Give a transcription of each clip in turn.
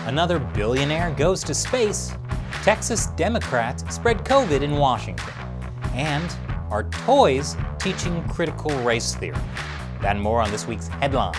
Another billionaire goes to space. Texas Democrats spread COVID in Washington. And are toys teaching critical race theory? That and more on this week's headlines.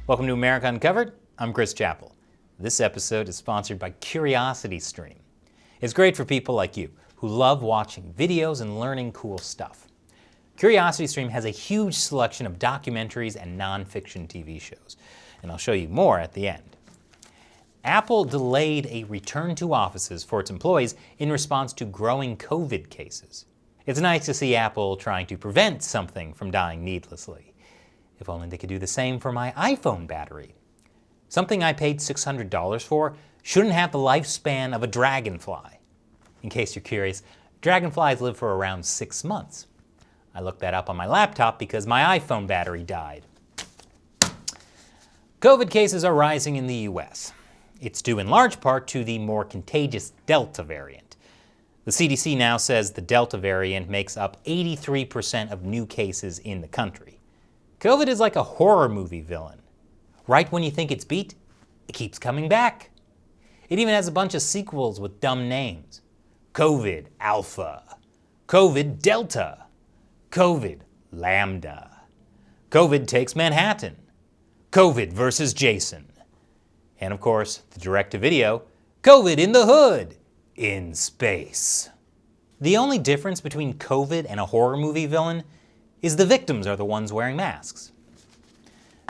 Welcome to America Uncovered. I'm Chris Chappell. This episode is sponsored by CuriosityStream. It's great for people like you who love watching videos and learning cool stuff. CuriosityStream has a huge selection of documentaries and non-fiction TV shows, and I'll show you more at the end. Apple delayed a return to offices for its employees in response to growing COVID cases. It's nice to see Apple trying to prevent something from dying needlessly. If only they could do the same for my iPhone battery. Something I paid $600 for shouldn't have the lifespan of a dragonfly. In case you're curious, dragonflies live for around 6 months. I looked that up on my laptop because my iPhone battery died. COVID cases are rising in the US. It's due in large part to the more contagious Delta variant. The CDC now says the Delta variant makes up 83% of new cases in the country. COVID is like a horror movie villain. Right when you think it's beat, it keeps coming back. It even has a bunch of sequels with dumb names. COVID Alpha, COVID Delta, COVID Lambda, COVID Takes Manhattan, COVID versus Jason, and of course, the direct-to-video, COVID in the Hood, in space. The only difference between COVID and a horror movie villain is the victims are the ones wearing masks.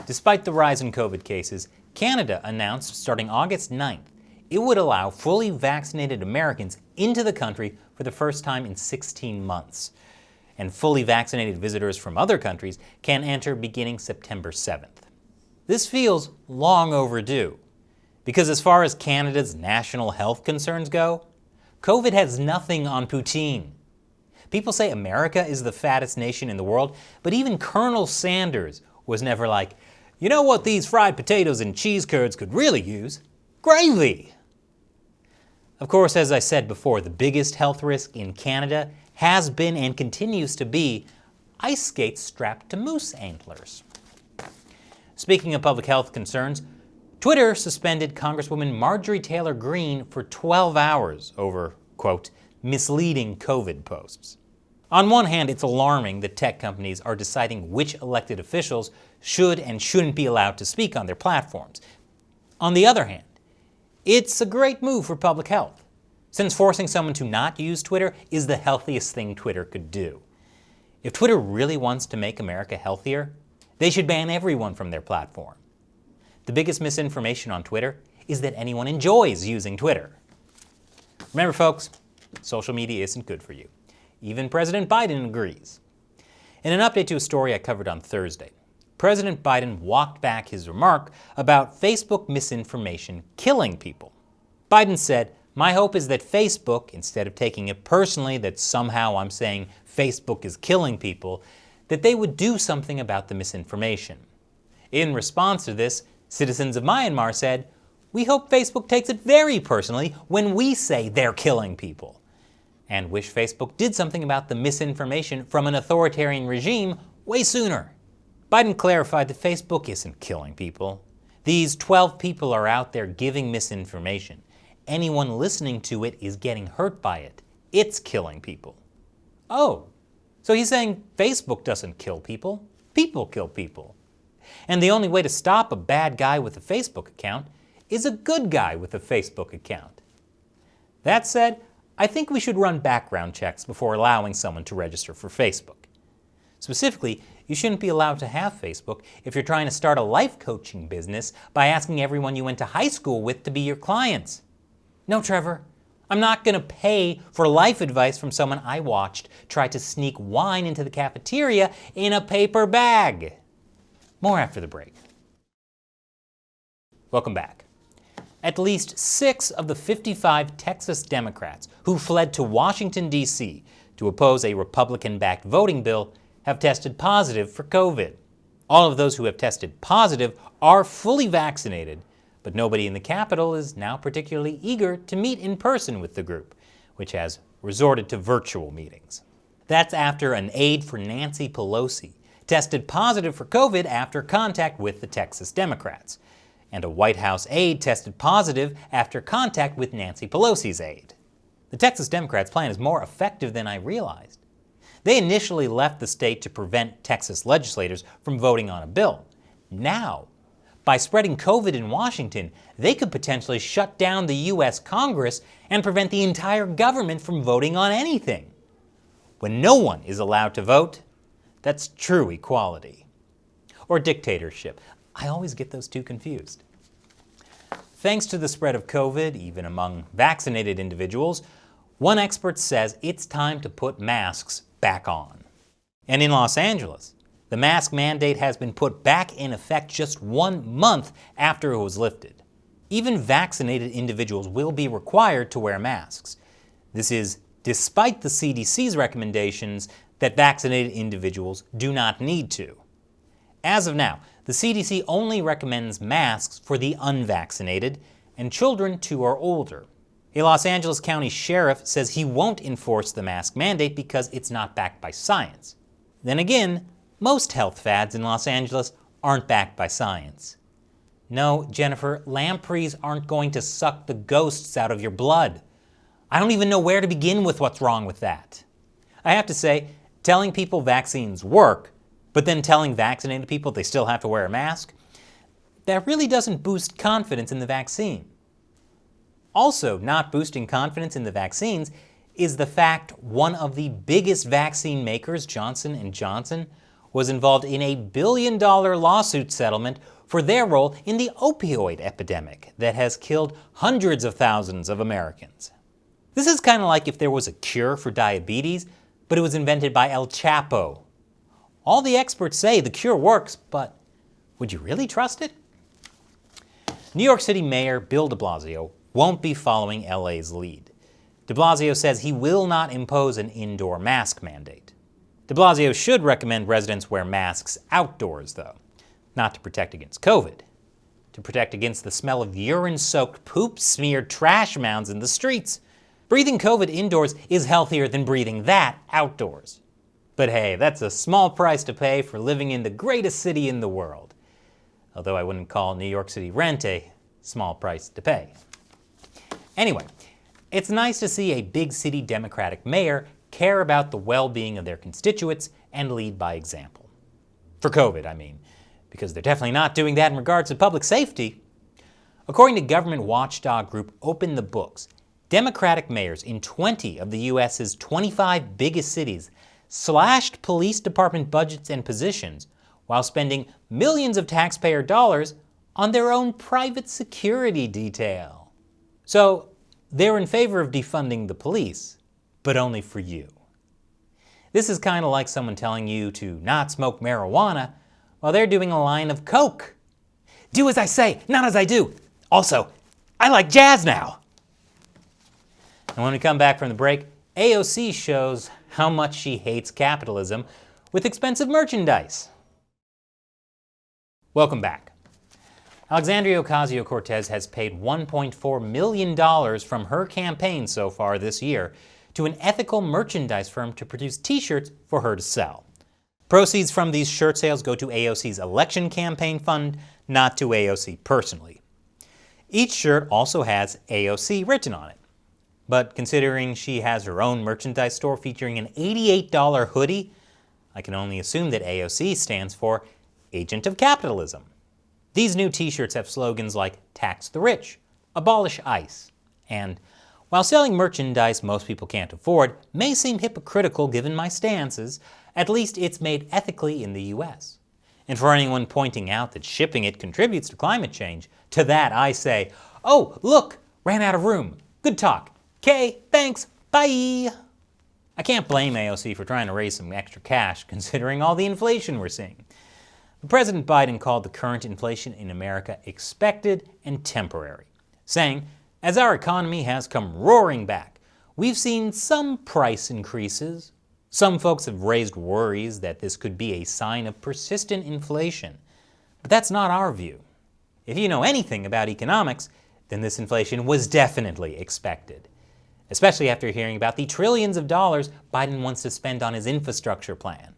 Despite the rise in COVID cases, Canada announced starting August 9th, it would allow fully vaccinated Americans into the country for the first time in 16 months. And fully vaccinated visitors from other countries can enter beginning September 7th. This feels long overdue, because as far as Canada's national health concerns go, COVID has nothing on poutine. People say America is the fattest nation in the world, but even Colonel Sanders was never like, you know what these fried potatoes and cheese curds could really use? Gravy! Of course, as I said before, the biggest health risk in Canada has been and continues to be ice skates strapped to moose antlers. Speaking of public health concerns, Twitter suspended Congresswoman Marjorie Taylor Greene for 12 hours over, quote, misleading COVID posts. On one hand, it's alarming that tech companies are deciding which elected officials should and shouldn't be allowed to speak on their platforms. On the other hand, it's a great move for public health, since forcing someone to not use Twitter is the healthiest thing Twitter could do. If Twitter really wants to make America healthier, they should ban everyone from their platform. The biggest misinformation on Twitter is that anyone enjoys using Twitter. Remember, folks, social media isn't good for you. Even President Biden agrees. In an update to a story I covered on Thursday, President Biden walked back his remark about Facebook misinformation killing people. Biden said, "My hope is that Facebook, instead of taking it personally that somehow I'm saying Facebook is killing people, that they would do something about the misinformation." In response to this, citizens of Myanmar said, "We hope Facebook takes it very personally when we say they're killing people," and wish Facebook did something about the misinformation from an authoritarian regime way sooner. Biden clarified that Facebook isn't killing people. These 12 people are out there giving misinformation. Anyone listening to it is getting hurt by it. It's killing people. Oh, so he's saying Facebook doesn't kill people, people kill people. And the only way to stop a bad guy with a Facebook account is a good guy with a Facebook account. That said, I think we should run background checks before allowing someone to register for Facebook. Specifically, you shouldn't be allowed to have Facebook if you're trying to start a life coaching business by asking everyone you went to high school with to be your clients. No, Trevor, I'm not going to pay for life advice from someone I watched try to sneak wine into the cafeteria in a paper bag. More after the break. Welcome back. At least 6 of the 55 Texas Democrats who fled to Washington, D.C. to oppose a Republican-backed voting bill have tested positive for COVID. All of those who have tested positive are fully vaccinated, But nobody in the Capitol is now particularly eager to meet in person with the group, which has resorted to virtual meetings. That's after an aide for Nancy Pelosi tested positive for COVID after contact with the Texas Democrats, and a White House aide tested positive after contact with Nancy Pelosi's aide. The Texas Democrats' plan is more effective than I realized. They initially left the state to prevent Texas legislators from voting on a bill. Now, by spreading COVID in Washington, they could potentially shut down the U.S. Congress and prevent the entire government from voting on anything. When no one is allowed to vote, that's true equality. Or dictatorship. I always get those two confused. Thanks to the spread of COVID, even among vaccinated individuals, one expert says it's time to put masks back on. And in Los Angeles, the mask mandate has been put back in effect just 1 month after it was lifted. Even vaccinated individuals will be required to wear masks. This is despite the CDC's recommendations that vaccinated individuals do not need to. As of now, the CDC only recommends masks for the unvaccinated and children 2 or older. A Los Angeles County sheriff says he won't enforce the mask mandate because it's not backed by science. Then again, most health fads in Los Angeles aren't backed by science. No, Jennifer, lampreys aren't going to suck the ghosts out of your blood. I don't even know where to begin with what's wrong with that. I have to say, telling people vaccines work, but then telling vaccinated people they still have to wear a mask, that really doesn't boost confidence in the vaccine. Also, not boosting confidence in the vaccines is the fact one of the biggest vaccine makers, Johnson & Johnson, was involved in a $1 billion lawsuit settlement for their role in the opioid epidemic that has killed hundreds of thousands of Americans. This is kind of like if there was a cure for diabetes, but it was invented by El Chapo. All the experts say the cure works, but would you really trust it? New York City Mayor Bill de Blasio won't be following LA's lead. De Blasio says he will not impose an indoor mask mandate. De Blasio should recommend residents wear masks outdoors, though, not to protect against COVID, to protect against the smell of urine-soaked, poop-smeared trash mounds in the streets. Breathing COVID indoors is healthier than breathing that outdoors. But hey, that's a small price to pay for living in the greatest city in the world. Although I wouldn't call New York City rent a small price to pay. Anyway, it's nice to see a big city Democratic mayor care about the well-being of their constituents and lead by example. For COVID, I mean, because they're definitely not doing that in regards to public safety. According to government watchdog group Open the Books, Democratic mayors in 20 of the U.S.'s 25 biggest cities slashed police department budgets and positions while spending millions of taxpayer dollars on their own private security detail. So, they're in favor of defunding the police, but only for you. This is kind of like someone telling you to not smoke marijuana while they're doing a line of coke. Do as I say, not as I do. Also, I like jazz now. And when we come back from the break, AOC shows how much she hates capitalism with expensive merchandise. Welcome back. Alexandria Ocasio-Cortez has paid $1.4 million from her campaign so far this year to an ethical merchandise firm to produce t-shirts for her to sell. Proceeds from these shirt sales go to AOC's election campaign fund, not to AOC personally. Each shirt also has AOC written on it. But considering she has her own merchandise store featuring an $88 hoodie, I can only assume that AOC stands for Agent of Capitalism. These new t-shirts have slogans like Tax the Rich, Abolish ICE, and while selling merchandise most people can't afford may seem hypocritical given my stances, at least it's made ethically in the US. And for anyone pointing out that shipping it contributes to climate change, to that I say, oh, look, ran out of room. Good talk. Okay, thanks, bye! I can't blame AOC for trying to raise some extra cash considering all the inflation we're seeing. But President Biden called the current inflation in America expected and temporary, saying, as our economy has come roaring back, we've seen some price increases. Some folks have raised worries that this could be a sign of persistent inflation, but that's not our view. if you know anything about economics, then this inflation was definitely expected, especially after hearing about the trillions of dollars Biden wants to spend on his infrastructure plan.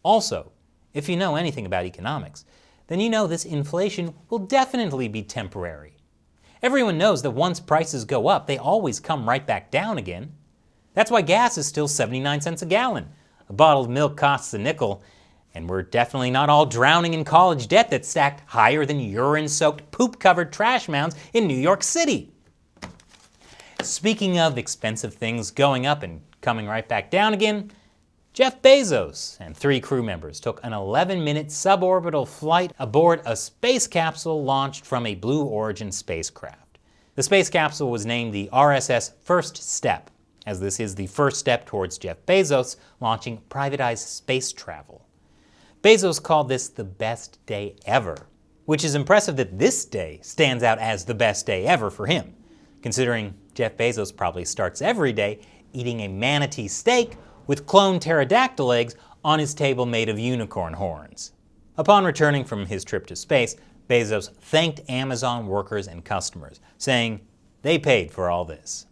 Also, if you know anything about economics, then you know this inflation will definitely be temporary. Everyone knows that once prices go up, they always come right back down again. That's why gas is still 79 cents a gallon. A bottle of milk costs a nickel, and we're definitely not all drowning in college debt that's stacked higher than urine-soaked, poop-covered trash mounds in New York City. Speaking of expensive things going up and coming right back down again, Jeff Bezos and 3 crew members took an 11-minute suborbital flight aboard a space capsule launched from a Blue Origin spacecraft. The space capsule was named the RSS First Step, as this is the first step towards Jeff Bezos launching privatized space travel. Bezos called this the best day ever, which is impressive that this day stands out as the best day ever for him, considering Jeff Bezos probably starts every day eating a manatee steak with cloned pterodactyl eggs on his table made of unicorn horns. Upon returning from his trip to space, Bezos thanked Amazon workers and customers, saying they paid for all this.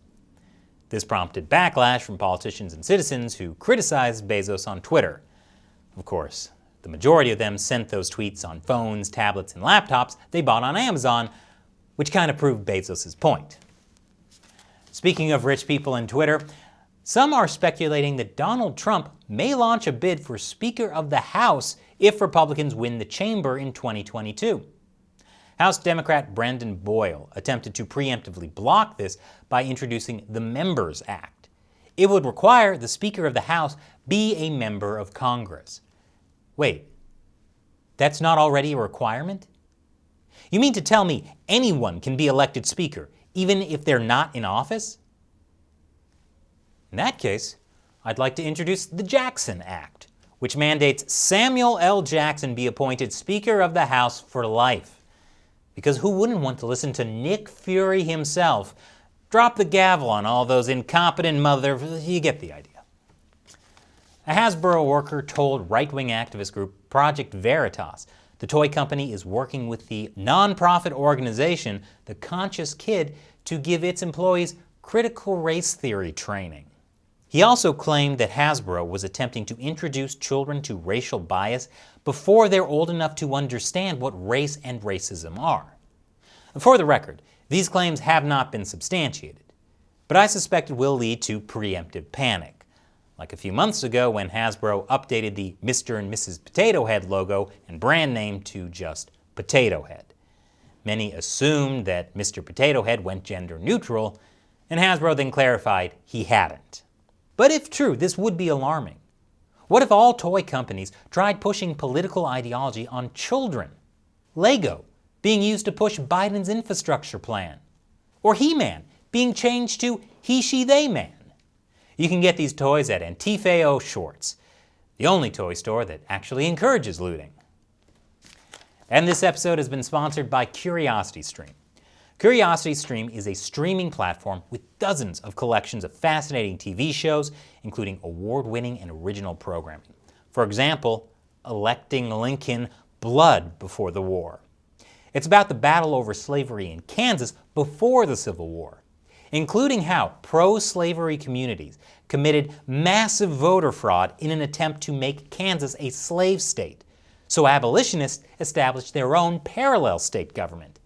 This prompted backlash from politicians and citizens who criticized Bezos on Twitter. Of course, the majority of them sent those tweets on phones, tablets, and laptops they bought on Amazon, which kind of proved Bezos' point. Speaking of rich people and Twitter, some are speculating that Donald Trump may launch a bid for Speaker of the House if Republicans win the chamber in 2022. House Democrat Brendan Boyle attempted to preemptively block this by introducing the Members Act. It would require the Speaker of the House be a member of Congress. Wait, that's not already a requirement? You mean to tell me anyone can be elected Speaker, even if they're not in office? In that case, I'd like to introduce the Jackson Act, which mandates Samuel L. Jackson be appointed Speaker of the House for life. Because who wouldn't want to listen to Nick Fury himself drop the gavel on all those incompetent you get the idea. A Hasbro worker told right-wing activist group Project Veritas the toy company is working with the non-profit organization The Conscious Kid to give its employees critical race theory training. He also claimed that Hasbro was attempting to introduce children to racial bias before they're old enough to understand what race and racism are. For the record, these claims have not been substantiated, but I suspect it will lead to preemptive panic, like a few months ago when Hasbro updated the Mr. and Mrs. Potato Head logo and brand name to just Potato Head. Many assumed that Mr. Potato Head went gender neutral, and Hasbro then clarified he hadn't. But if true, this would be alarming. What if all toy companies tried pushing political ideology on children? Lego being used to push Biden's infrastructure plan. Or He-Man being changed to He, She, They Man. You can get these toys at Antifeo Shorts, the only toy store that actually encourages looting. And this episode has been sponsored by CuriosityStream. CuriosityStream is a streaming platform with dozens of collections of fascinating TV shows, including award-winning and original programming. For example, Electing Lincoln: Blood Before the War. It's about the battle over slavery in Kansas before the Civil War, including how pro-slavery communities committed massive voter fraud in an attempt to make Kansas a slave state, so abolitionists established their own parallel state government.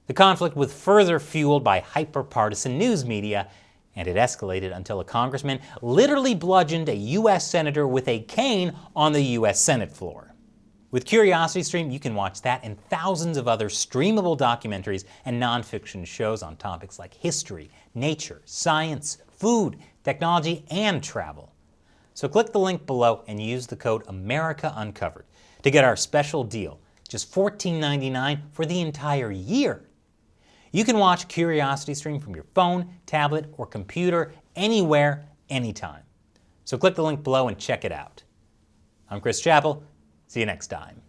The conflict was further fueled by hyper-partisan news media, and it escalated until a congressman literally bludgeoned a U.S. senator with a cane on the U.S. Senate floor. With CuriosityStream, you can watch that and thousands of other streamable documentaries and nonfiction shows on topics like history, nature, science, food, technology, and travel. So click the link below and use the code AmericaUncovered to get our special deal, just $14.99 for the entire year. You can watch CuriosityStream from your phone, tablet, or computer anywhere, anytime. So click the link below and check it out. I'm Chris Chappell. See you next time.